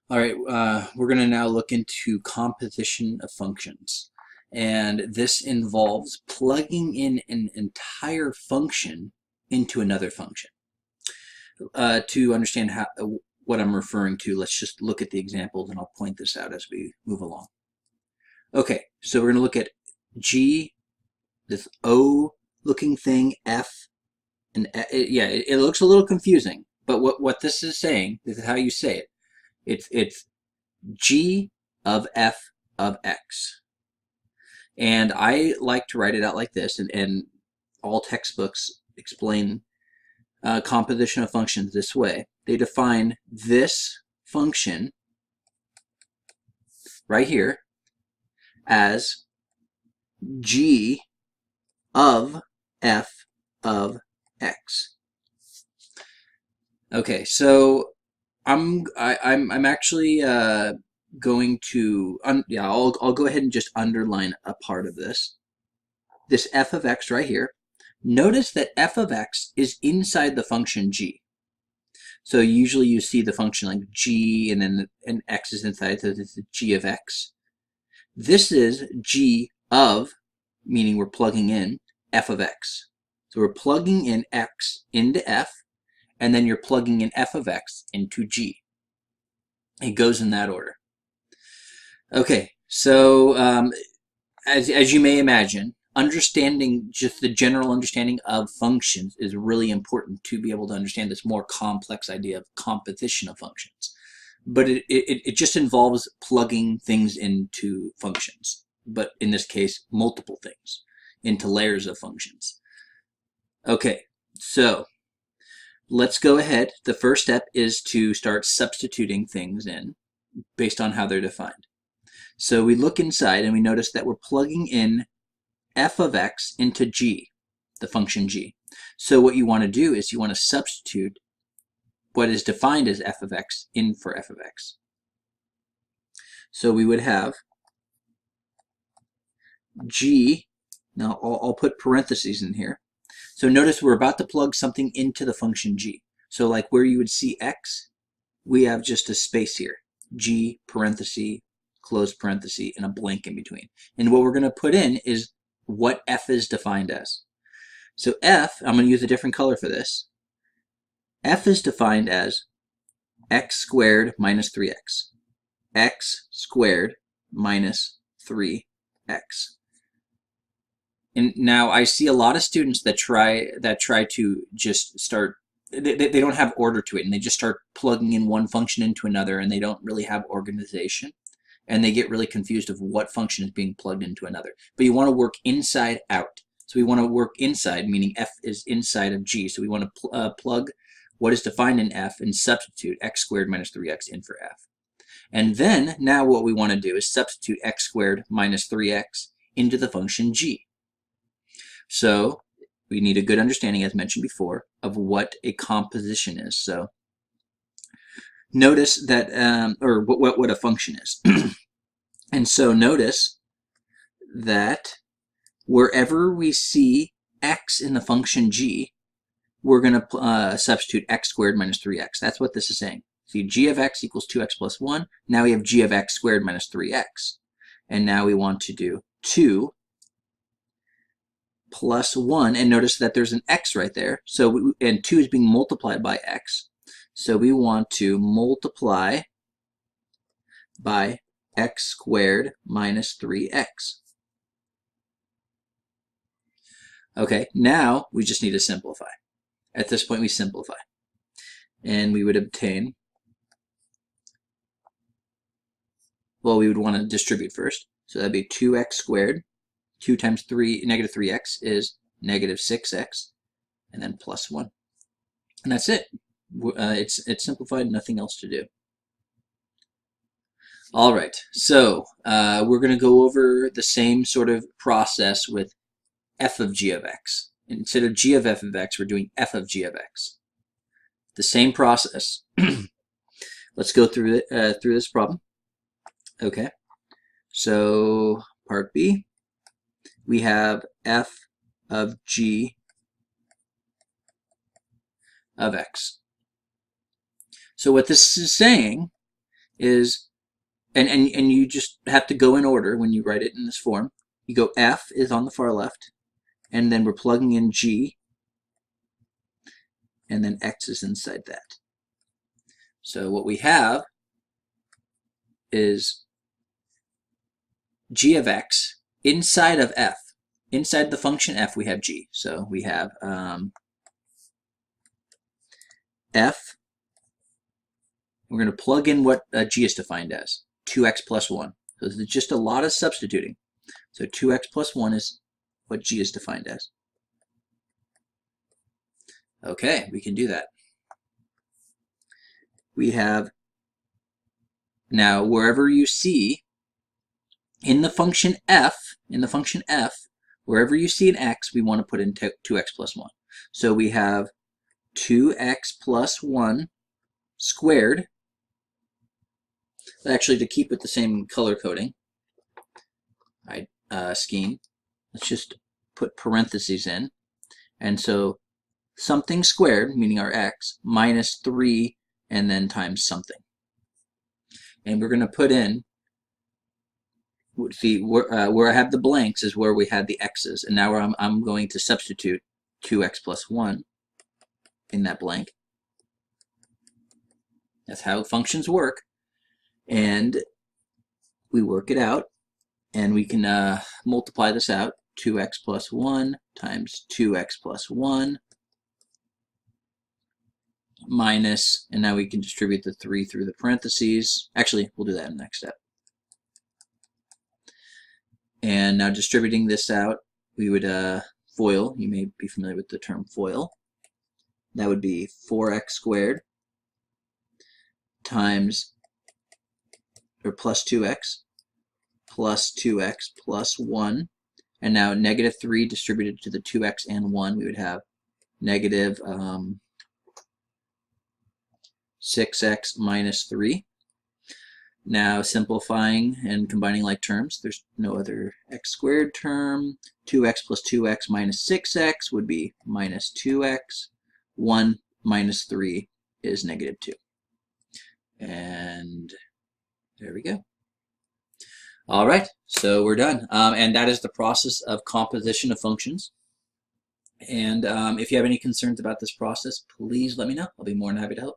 All right, we're going to now look into composition of functions. And this involves plugging in an entire function into another function. To understand what I'm referring to, let's just look at the examples and I'll point this out as we move along. Okay, so we're going to look at G, this O looking thing, F, and it looks a little confusing, but what this is saying, this is how you say it. It's G of F of X. And I like to write it out like this, and all textbooks explain composition of functions this way. They define this function right here as G of F of X. Okay, so I'm actually going to I'll go ahead and just underline a part of this. This f of x right here. Notice that f of x is inside the function g. So usually you see the function like g and then an x is inside, so this is g of x. This is g of, meaning we're plugging in f of x. So we're plugging in x into f, and then you're plugging in f of x into g. It goes in that order. Okay, so as you may imagine, understanding just the general understanding of functions is really important to be able to understand this more complex idea of composition of functions. But it just involves plugging things into functions, but in this case, multiple things into layers of functions. Okay, so let's go ahead. The first step is to start substituting things in based on how they're defined. So we look inside and we notice that we're plugging in f of x into g, the function g. So what you want to do is you want to substitute what is defined as f of x in for f of x. So we would have g, now I'll put parentheses in here. So notice we're about to plug something into the function g. So like where you would see x, we have just a space here, g parenthesis, close parenthesis, and a blank in between. And what we're going to put in is what f is defined as. So f, I'm going to use a different color for this. F is defined as x squared minus 3x. X squared minus 3x. And now I see a lot of students that try to just start, they don't have order to it, and they just start plugging in one function into another, and they don't really have organization. And they get really confused of what function is being plugged into another. But you want to work inside out. So we want to work inside, meaning f is inside of g. So we want to plug what is defined in f and substitute x squared minus 3x in for f. And then now what we want to do is substitute x squared minus 3x into the function g. So we need a good understanding, as mentioned before, of what a composition is. So notice that, or what a function is. And so notice that wherever we see x in the function g, we're going to substitute x squared minus 3x. That's what this is saying. See, g of x equals 2x plus 1. Now we have g of x squared minus 3x. And now we want to do 2 plus 1. And notice that there's an x right there. So and 2 is being multiplied by x. So we want to multiply by x squared minus 3x. Okay, now we just need to simplify. At this point, we simplify. And we would obtain, well, we would want to distribute first. So that'd be 2x squared. 2 times 3, negative 3x is negative 6x, and then plus 1. And that's it. It's simplified, nothing else to do. All right, so we're going to go over the same sort of process with f of g of x. Instead of g of f of x, we're doing f of g of x. The same process. Let's go through this problem. Okay, so part B, we have f of g of x. So what this is saying is, and you just have to go in order when you write it in this form. You go f is on the far left, and then we're plugging in g, and then x is inside that. So what we have is g of x inside of f. Inside the function f, we have g. So we have f. We're going to plug in what g is defined as, 2x plus 1. So there's just a lot of substituting. So 2x plus 1 is what g is defined as. Okay, we can do that. We have, now wherever you see in the function f, wherever you see an x, we want to put in 2x plus 1. So we have 2x plus 1 squared. Actually, to keep it the same color coding scheme, let's just put parentheses in. And so something squared, meaning our x, minus 3, and then times something. And we're going to put in, see, where I have the blanks is where we had the x's. And now I'm going to substitute 2x plus 1 in that blank. That's how functions work. And we work it out, and we can multiply this out. 2x plus 1 times 2x plus 1 minus, and now we can distribute the 3 through the parentheses. Actually, we'll do that in the next step. And now distributing this out, we would FOIL. You may be familiar with the term FOIL. That would be 4x squared times, or plus 2x plus 1. And now negative 3 distributed to the 2x and 1, we would have negative 6x minus 3. Now simplifying and combining like terms, there's no other x squared term. 2x plus 2x minus 6x would be minus 2x. 1 minus 3 is negative 2. And there we go. All right, so we're done. And that is the process of composition of functions. And if you have any concerns about this process, please let me know. I'll be more than happy to help.